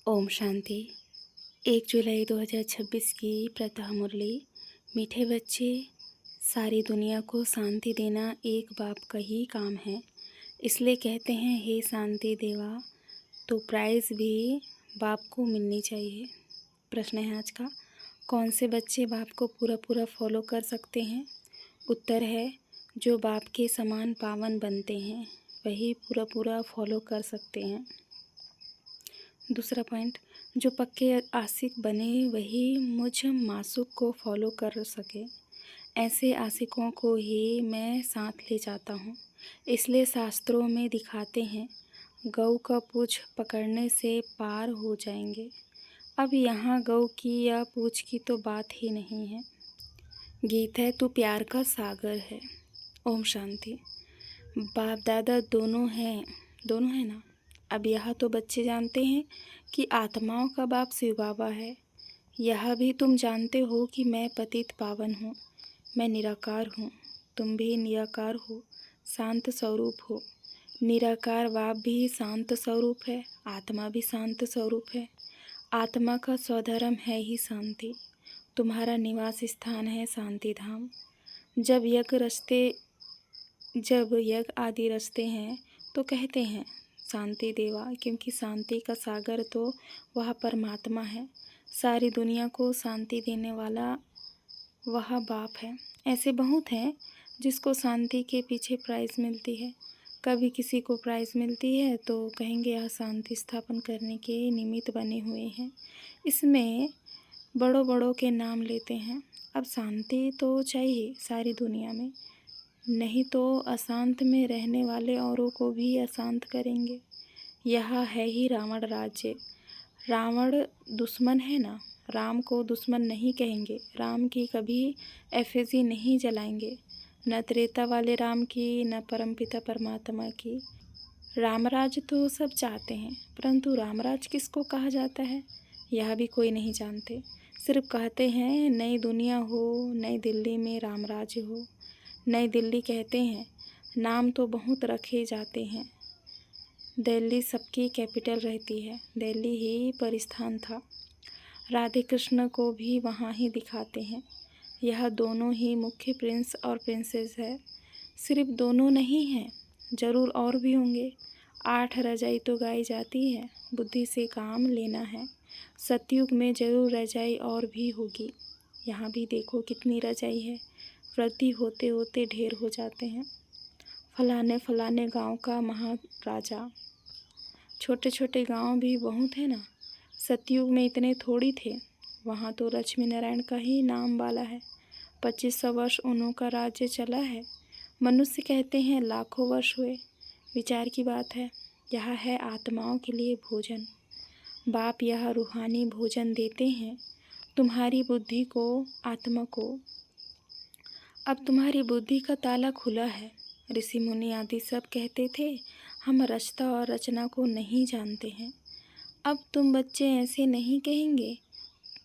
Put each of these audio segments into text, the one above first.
ओम शांति। 1 जुलाई 2026 की प्रातः मुरली। मीठे बच्चे, सारी दुनिया को शांति देना एक बाप का ही काम है। इसलिए कहते हैं हे शांति देवा, तो प्राइज़ भी बाप को मिलनी चाहिए। प्रश्न है आज का, कौन से बच्चे बाप को पूरा फॉलो कर सकते हैं? उत्तर है, जो बाप के समान पावन बनते हैं वही पूरा फॉलो कर सकते हैं। दूसरा पॉइंट, जो पक्के आशिक बने वही मुझ मासूक को फॉलो कर सके। ऐसे आशिकों को ही मैं साथ ले जाता हूँ। इसलिए शास्त्रों में दिखाते हैं, गौ का पूँछ पकड़ने से पार हो जाएंगे। अब यहाँ गौ की या पूँछ की तो बात ही नहीं है। गीत है, तू प्यार का सागर है। ओम शांति। बाप दादा दोनों हैं ना। अब यह तो बच्चे जानते हैं कि आत्माओं का बाप शिव बाबा है। यह भी तुम जानते हो कि मैं पतित पावन हूँ, मैं निराकार हूँ। तुम भी निराकार हो, शांत स्वरूप हो। निराकार बाप भी शांत स्वरूप है, आत्मा भी शांत स्वरूप है। आत्मा का स्वधर्म है ही शांति। तुम्हारा निवास स्थान है शांति धाम। जब यज्ञ आदि रचते हैं तो कहते हैं शांति देवा, क्योंकि शांति का सागर तो वह परमात्मा है। सारी दुनिया को शांति देने वाला वह बाप है। ऐसे बहुत हैं जिसको शांति के पीछे प्राइज़ मिलती है। कभी किसी को प्राइज़ मिलती है तो कहेंगे यह शांति स्थापन करने के निमित्त बने हुए हैं। इसमें बड़ों के नाम लेते हैं। अब शांति तो चाहिए सारी दुनिया में, नहीं तो अशांत में रहने वाले औरों को भी अशांत करेंगे। यह है ही रावण राज्य। रावण दुश्मन है ना, राम को दुश्मन नहीं कहेंगे। राम की कभी एफिजी नहीं जलाएंगे, न त्रेता वाले राम की, न परमपिता परमात्मा की। रामराज तो सब चाहते हैं, परंतु रामराज किसको कहा जाता है यह भी कोई नहीं जानते। सिर्फ कहते हैं नई दुनिया हो, नई दिल्ली में रामराज हो। नई दिल्ली कहते हैं, नाम तो बहुत रखे जाते हैं। दिल्ली सबकी कैपिटल रहती है, दिल्ली ही परिस्थान था। राधे कृष्ण को भी वहाँ ही दिखाते हैं। यह दोनों ही मुख्य प्रिंस और प्रिंसेस है। सिर्फ दोनों नहीं हैं, जरूर और भी होंगे। 8 रजाई तो गाई जाती है, बुद्धि से काम लेना है। सतयुग में जरूर रजाई और भी होगी। यहाँ भी देखो कितनी रजाई है, वृद्धि होते होते ढेर हो जाते हैं। फलाने गांव का महाराजा। छोटे छोटे गांव भी बहुत है ना। सतयुग में इतने थोड़ी थे, वहाँ तो लक्ष्मी नारायण का ही नाम वाला है। 2500 वर्ष उन्हों का राज्य चला है। मनुष्य कहते हैं लाखों वर्ष हुए। विचार की बात है। यह है आत्माओं के लिए भोजन। बाप यह रूहानी भोजन देते हैं तुम्हारी बुद्धि को, आत्मा को। अब तुम्हारी बुद्धि का ताला खुला है। ऋषि मुनि आदि सब कहते थे हम रचता और रचना को नहीं जानते हैं। अब तुम बच्चे ऐसे नहीं कहेंगे।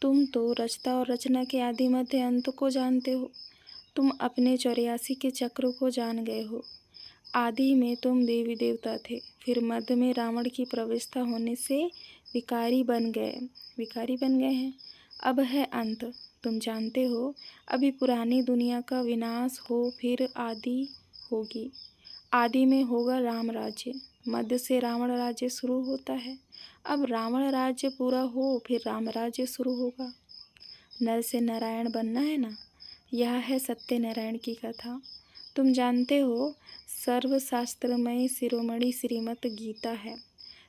तुम तो रचता और रचना के आदि मध्य अंत को जानते हो। तुम अपने 84 के चक्र को जान गए हो। आदि में तुम देवी देवता थे, फिर मध्य में रावण की प्रविष्टा होने से विकारी बन गए हैं। अब है अंत। तुम जानते हो अभी पुरानी दुनिया का विनाश हो, फिर आदि होगी। आदि में होगा राम राज्य, मध्य से रावण राज्य शुरू होता है। अब रावण राज्य पूरा हो, फिर राम राज्य शुरू होगा। नर से नारायण बनना है ना। यह है सत्यनारायण की कथा। तुम जानते हो सर्वशास्त्रमय शिरोमणि श्रीमत गीता है।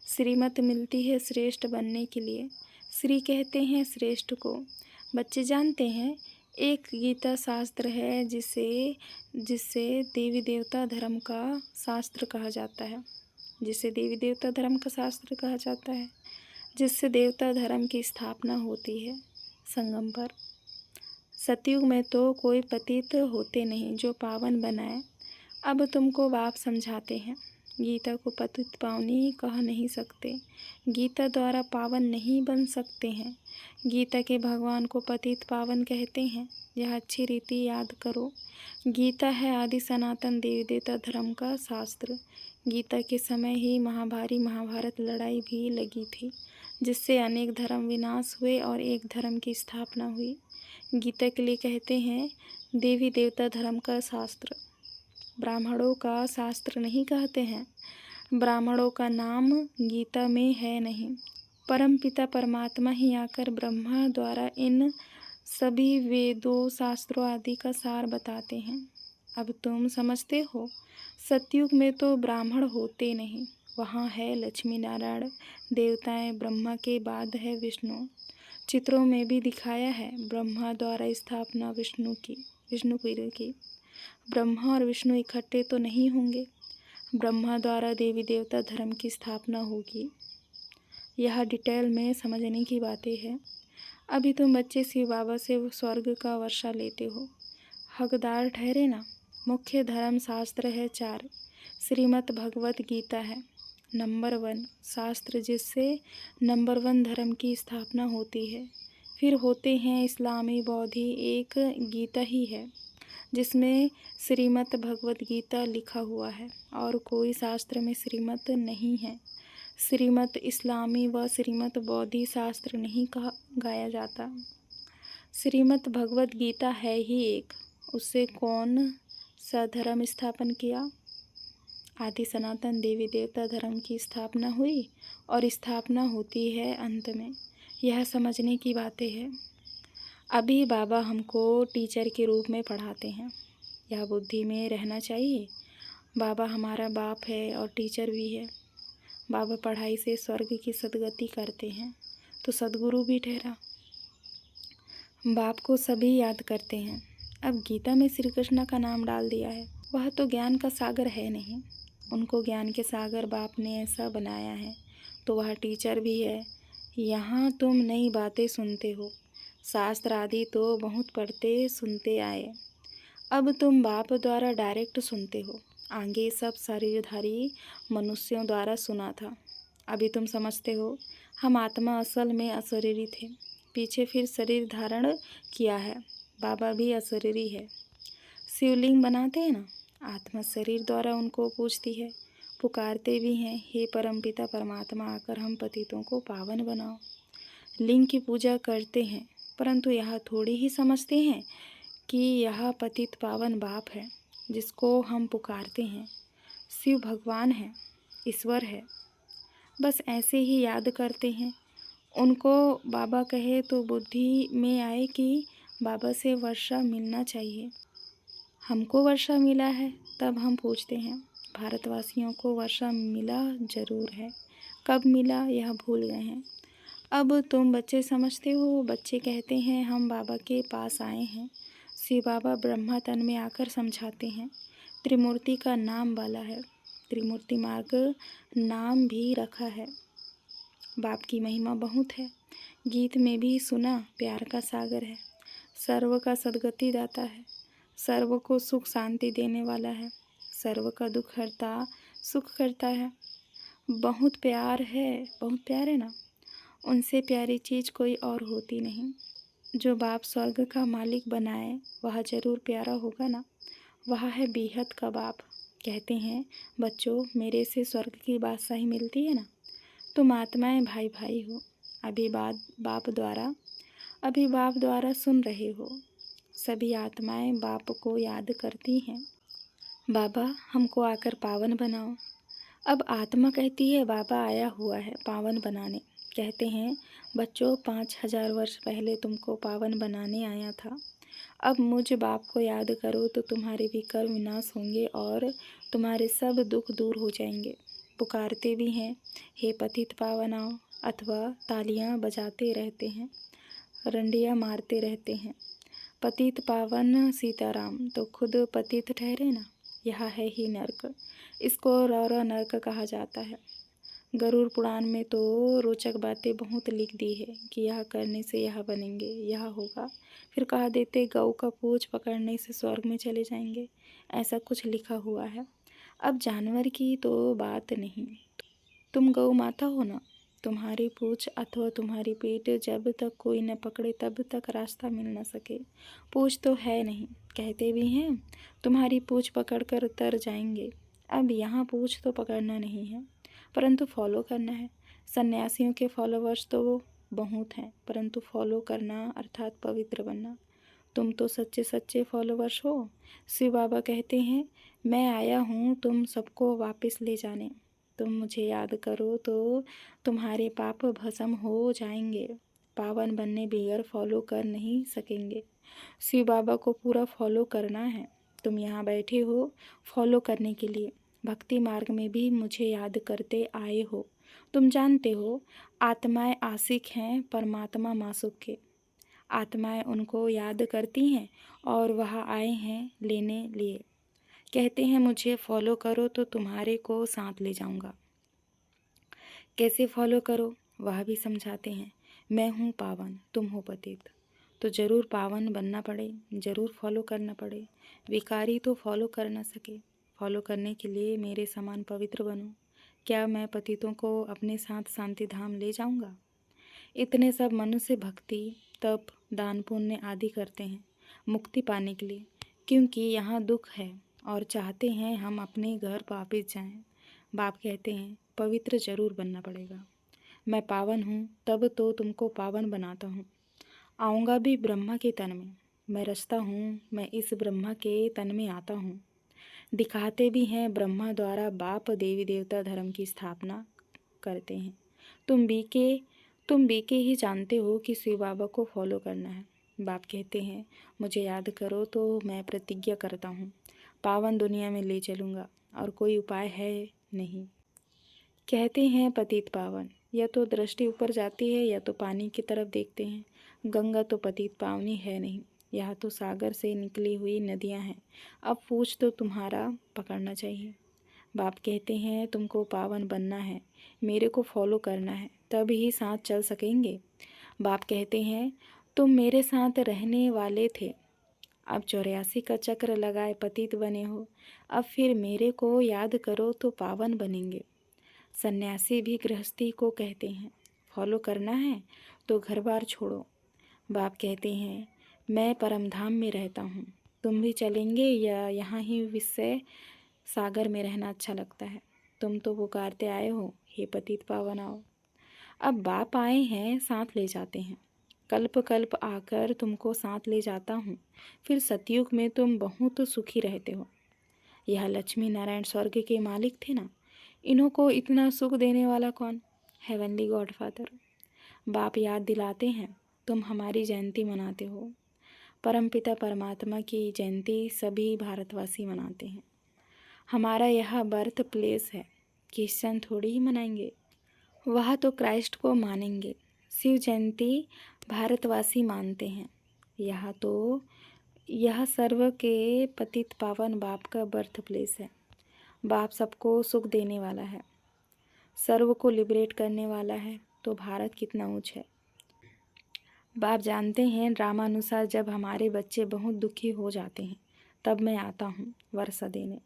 श्रीमत मिलती है श्रेष्ठ बनने के लिए। श्री कहते हैं श्रेष्ठ को। बच्चे जानते हैं एक गीता शास्त्र है जिसे देवी देवता धर्म का शास्त्र कहा जाता है। जिससे देवता धर्म की स्थापना होती है संगम पर। सतयुग में तो कोई पतित होते नहीं जो पावन बनाए। अब तुमको बाप समझाते हैं, गीता को पतित पावनी कह नहीं सकते। गीता द्वारा पावन नहीं बन सकते हैं। गीता के भगवान को पतित पावन कहते हैं। यह अच्छी रीति याद करो। गीता है आदि सनातन देवी देवता धर्म का शास्त्र। गीता के समय ही महाभारत लड़ाई भी लगी थी। जिससे अनेक धर्म विनाश हुए और एक धर्म की स्थापना हुई। गीता के लिए कहते हैं देवी देवता धर्म का शास्त्र, ब्राह्मणों का शास्त्र नहीं कहते हैं। ब्राह्मणों का नाम गीता में है नहीं। परमपिता परमात्मा ही आकर ब्रह्मा द्वारा इन सभी वेदों शास्त्रों आदि का सार बताते हैं। अब तुम समझते हो, सतयुग में तो ब्राह्मण होते नहीं, वहाँ है लक्ष्मी नारायण देवताएं, ब्रह्मा के बाद है विष्णु। चित्रों में भी दिखाया है ब्रह्मा द्वारा स्थापना विष्णु की। ब्रह्मा और विष्णु इकट्ठे तो नहीं होंगे, ब्रह्मा द्वारा देवी देवता धर्म की स्थापना होगी। यह डिटेल में समझने की बातें हैं। अभी तुम बच्चे शिव बाबा से स्वर्ग का वर्षा लेते हो, हकदार ठहरे ना। मुख्य धर्म शास्त्र है 4। श्रीमद् भगवत गीता है नंबर 1 शास्त्र, जिससे नंबर 1 धर्म की स्थापना होती है। फिर होते हैं इस्लामी, बौद्धि, एक गीता ही है जिसमें श्रीमद् भगवत गीता लिखा हुआ है और कोई शास्त्र में श्रीमद् नहीं है। श्रीमद् इस्लामी व श्रीमद् बौद्धि शास्त्र नहीं कहा गाया जाता। श्रीमद् भगवत गीता है ही एक। उससे कौन सा धर्म स्थापन किया? आदि सनातन देवी देवता धर्म की स्थापना हुई और स्थापना होती है अंत में। यह समझने की बातें हैं। अभी बाबा हमको टीचर के रूप में पढ़ाते हैं, यह बुद्धि में रहना चाहिए। बाबा हमारा बाप है और टीचर भी है। बाबा पढ़ाई से स्वर्ग की सद्गति करते हैं, तो सद्गुरु भी ठहरा। बाप को सभी याद करते हैं। अब गीता में श्री कृष्ण का नाम डाल दिया है, वह तो ज्ञान का सागर है नहीं। उनको ज्ञान के सागर बाप ने ऐसा बनाया है, तो वह टीचर भी है। यहाँ तुम नई बातें सुनते हो, शास्त्र आदि तो बहुत पढ़ते सुनते आए, अब तुम बाप द्वारा डायरेक्ट सुनते हो। आगे सब शरीरधारी मनुष्यों द्वारा सुना था। अभी तुम समझते हो, हम आत्मा असल में अशरीरी थे, पीछे फिर शरीर धारण किया है। बाबा भी अशरीरी है। शिवलिंग बनाते हैं ना, आत्मा शरीर द्वारा उनको पूछती है, पुकारते भी हैं, हे परमपिता परमात्मा आकर हम पतितों को पावन बनाओ। लिंग की पूजा करते हैं, परंतु यह थोड़ी ही समझते हैं कि यह पतित पावन बाप है जिसको हम पुकारते हैं। शिव भगवान है, ईश्वर है, बस ऐसे ही याद करते हैं। उनको बाबा कहे तो बुद्धि में आए कि बाबा से वर्षा मिलना चाहिए। हमको वर्षा मिला है, तब हम पूछते हैं। भारतवासियों को वर्षा मिला जरूर है, कब मिला यह भूल गए हैं। अब तुम बच्चे समझते हो, बच्चे कहते हैं हम बाबा के पास आए हैं। शिव बाबा ब्रह्मा तन में आकर समझाते हैं। त्रिमूर्ति का नाम वाला है, त्रिमूर्ति मार्ग नाम भी रखा है। बाप की महिमा बहुत है, गीत में भी सुना, प्यार का सागर है, सर्व का सद्गति दाता है, सर्व को सुख शांति देने वाला है, सर्व का दुख हरता सुख करता है। बहुत प्यार है, बहुत प्यार है ना। उनसे प्यारी चीज़ कोई और होती नहीं। जो बाप स्वर्ग का मालिक बनाए वह जरूर प्यारा होगा ना। वह है बेहद का बाप। कहते हैं बच्चों, मेरे से स्वर्ग की बादशाही मिलती है ना। तुम आत्माएं भाई भाई हो। अभी बाप द्वारा सुन रहे हो। सभी आत्माएं बाप को याद करती हैं, बाबा हमको आकर पावन बनाओ। अब आत्मा कहती है बाबा आया हुआ है पावन बनाने। कहते हैं बच्चों, 5000 वर्ष पहले तुमको पावन बनाने आया था। अब मुझ बाप को याद करो तो तुम्हारे भी कर्म विनाश होंगे और तुम्हारे सब दुख दूर हो जाएंगे। पुकारते भी हैं, हे पतित पावन आओ, अथवा तालियां बजाते रहते हैं, रंडियां मारते रहते हैं। पतित पावन सीताराम तो खुद पतित ठहरे ना। यह है ही नरक, इसको रौरा नरक कहा जाता है। गरुड़ पुराण में तो रोचक बातें बहुत लिख दी है कि यह करने से यह बनेंगे, यह होगा। फिर कहा देते गौ का पूंछ पकड़ने से स्वर्ग में चले जाएंगे, ऐसा कुछ लिखा हुआ है। अब जानवर की तो बात नहीं, तुम गौ माता हो ना। तुम्हारी पूंछ अथवा तुम्हारी पीठ जब तक कोई न पकड़े तब तक रास्ता मिल न सके। पूंछ तो है नहीं, कहते भी हैं तुम्हारी पूंछ पकड़कर तर जाएंगे। अब यहाँ पूंछ तो पकड़ना नहीं है, परंतु फॉलो करना है। सन्यासियों के फॉलोवर्स तो बहुत हैं, परंतु फॉलो करना अर्थात पवित्र बनना, तुम तो सच्चे सच्चे फॉलोवर्स हो। शिव बाबा कहते हैं, मैं आया हूँ तुम सबको वापस ले जाने। तुम मुझे याद करो तो तुम्हारे पाप भस्म हो जाएंगे। पावन बनने बगैर फॉलो कर नहीं सकेंगे। शिव बाबा को पूरा फॉलो करना है। तुम यहाँ बैठे हो फॉलो करने के लिए। भक्ति मार्ग में भी मुझे याद करते आए हो। तुम जानते हो आत्माएं आशिक हैं परमात्मा मासूक के। आत्माएं उनको याद करती हैं और वह आए हैं लेने लिए। कहते हैं मुझे फॉलो करो तो तुम्हारे को साथ ले जाऊंगा। कैसे फॉलो करो वह भी समझाते हैं। मैं हूँ पावन, तुम हो पतित, तो ज़रूर पावन बनना पड़े, ज़रूर फॉलो करना पड़े। विकारी तो फॉलो कर ना सके। फॉलो करने के लिए मेरे समान पवित्र बनो। क्या मैं पतितों को अपने साथ शांति धाम ले जाऊंगा? इतने सब मनुष्य भक्ति तप दान पुण्य आदि करते हैं मुक्ति पाने के लिए, क्योंकि यहाँ दुख है और चाहते हैं हम अपने घर वापस जाएं। बाप कहते हैं पवित्र जरूर बनना पड़ेगा। मैं पावन हूँ तब तो तुमको पावन बनाता हूँ। आऊँगा भी ब्रह्मा के तन में। मैं रचता हूँ, मैं इस ब्रह्मा के तन में आता हूँ। दिखाते भी हैं ब्रह्मा द्वारा बाप देवी देवता धर्म की स्थापना करते हैं। तुम बीके ही जानते हो कि शिव बाबा को फॉलो करना है। बाप कहते हैं मुझे याद करो तो मैं प्रतिज्ञा करता हूँ पावन दुनिया में ले चलूँगा और कोई उपाय है नहीं। कहते हैं पतित पावन, या तो दृष्टि ऊपर जाती है या तो पानी की तरफ देखते हैं। गंगा तो पतित पावनी है नहीं, यह तो सागर से निकली हुई नदियाँ हैं। अब पूछ तो तुम्हारा पकड़ना चाहिए। बाप कहते हैं तुमको पावन बनना है, मेरे को फॉलो करना है, तब ही साथ चल सकेंगे। बाप कहते हैं तुम मेरे साथ रहने वाले थे, अब 84 का चक्र लगाए पतित बने हो। अब फिर मेरे को याद करो तो पावन बनेंगे। सन्यासी भी गृहस्थी को कहते हैं फॉलो करना है तो घर बार छोड़ो। बाप कहते हैं मैं परमधाम में रहता हूँ, तुम भी चलेंगे या यहाँ ही विषय सागर में रहना अच्छा लगता है? तुम तो पुकारते आए हो हे पतित पावन आओ। अब बाप आए हैं साथ ले जाते हैं। कल्प कल्प आकर तुमको साथ ले जाता हूँ। फिर सतयुग में तुम बहुत सुखी रहते हो। यह लक्ष्मी नारायण स्वर्ग के मालिक थे ना, इन्हों को इतना सुख देने वाला कौन? Heavenly godfather. बाप याद दिलाते हैं तुम हमारी जयंती मनाते हो। परमपिता परमात्मा की जयंती सभी भारतवासी मनाते हैं। हमारा यह बर्थ प्लेस है, क्रिश्चियन थोड़ी ही मनाएंगे, वह तो क्राइस्ट को मानेंगे। शिव जयंती भारतवासी मानते हैं। यह सर्व के पतित पावन बाप का बर्थ प्लेस है। बाप सबको सुख देने वाला है, सर्व को लिबरेट करने वाला है, तो भारत कितना ऊंच है। बाप जानते हैं ड्रामानुसार जब हमारे बच्चे बहुत दुखी हो जाते हैं तब मैं आता हूँ वर्षा देने।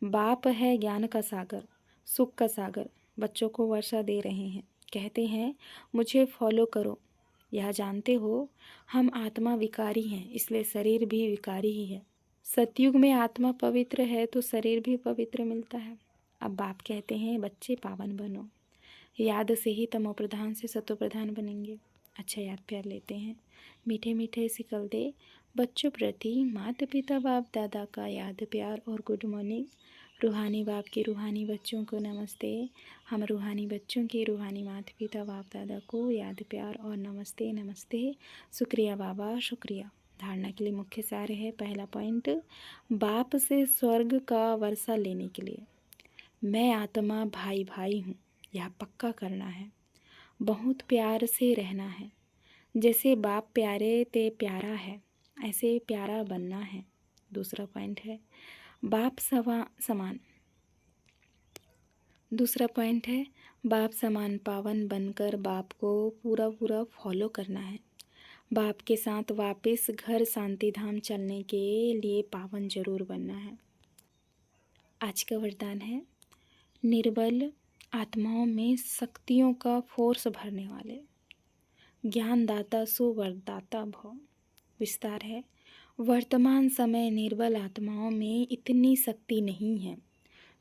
बाप है ज्ञान का सागर, सुख का सागर, बच्चों को वर्षा दे रहे हैं। कहते हैं मुझे फॉलो करो। यह जानते हो हम आत्मा विकारी हैं, इसलिए शरीर भी विकारी ही है। सतयुग में आत्मा पवित्र है तो शरीर भी पवित्र मिलता है। अब बाप कहते हैं बच्चे पावन बनो, याद से ही तमो प्रधान से सतो प्रधान बनेंगे। अच्छा याद प्यार लेते हैं। मीठे मीठे सिकल दे बच्चों प्रति माता पिता बाप दादा का याद प्यार और गुड मॉर्निंग। रूहानी बाप के रूहानी बच्चों को नमस्ते। हम रूहानी बच्चों के रूहानी माता पिता बाप दादा को याद प्यार और नमस्ते नमस्ते। शुक्रिया बाबा शुक्रिया। धारणा के लिए मुख्य सार है। पहला पॉइंट, बाप से स्वर्ग का वर्षा लेने के लिए मैं आत्मा भाई भाई हूँ, यह पक्का करना है। बहुत प्यार से रहना है, जैसे बाप प्यारे ते प्यारा है ऐसे प्यारा बनना है। दूसरा पॉइंट है बाप समान। दूसरा पॉइंट है बाप समान पावन बनकर बाप को पूरा पूरा फॉलो करना है। बाप के साथ वापस घर शांति धाम चलने के लिए पावन जरूर बनना है। आज का वरदान है निर्बल आत्माओं में शक्तियों का फोर्स भरने वाले ज्ञानदाता सुवरदाता भव। विस्तार है वर्तमान समय निर्बल आत्माओं में इतनी शक्ति नहीं है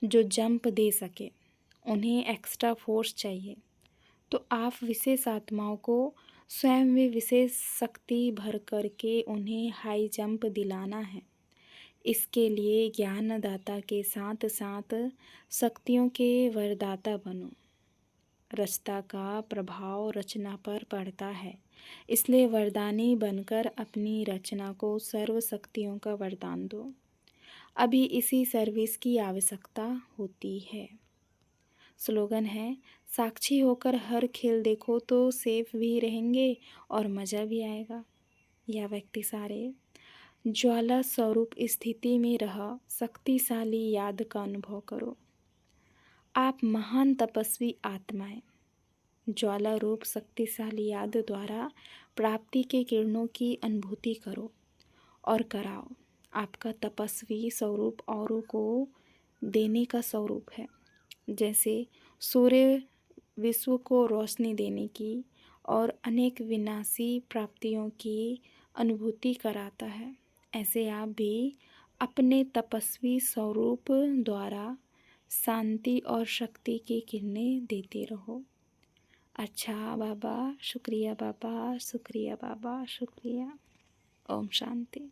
जो जंप दे सके, उन्हें एक्स्ट्रा फोर्स चाहिए। तो आप विशेष आत्माओं को स्वयं में विशेष शक्ति भर करके उन्हें हाई जंप दिलाना है। इसके लिए ज्ञानदाता के साथ साथ शक्तियों के वरदाता बनो। रचता का प्रभाव रचना पर पड़ता है, इसलिए वरदानी बनकर अपनी रचना को सर्व शक्तियों का वरदान दो। अभी इसी सर्विस की आवश्यकता होती है। स्लोगन है, साक्षी होकर हर खेल देखो तो सेफ भी रहेंगे और मज़ा भी आएगा। यह व्यक्ति सारे ज्वाला स्वरूप स्थिति में रह शक्तिशाली याद का अनुभव करो। आप महान तपस्वी आत्माएं ज्वाला रूप शक्तिशाली याद द्वारा प्राप्ति के किरणों की अनुभूति करो और कराओ। आपका तपस्वी स्वरूप औरों को देने का स्वरूप है। जैसे सूर्य विश्व को रोशनी देने की और अनेक विनाशी प्राप्तियों की अनुभूति कराता है, ऐसे आप भी अपने तपस्वी स्वरूप द्वारा शांति और शक्ति की किरणें देते रहो। अच्छा बाबा, शुक्रिया बाबा, शुक्रिया बाबा, शुक्रिया। ओम शांति।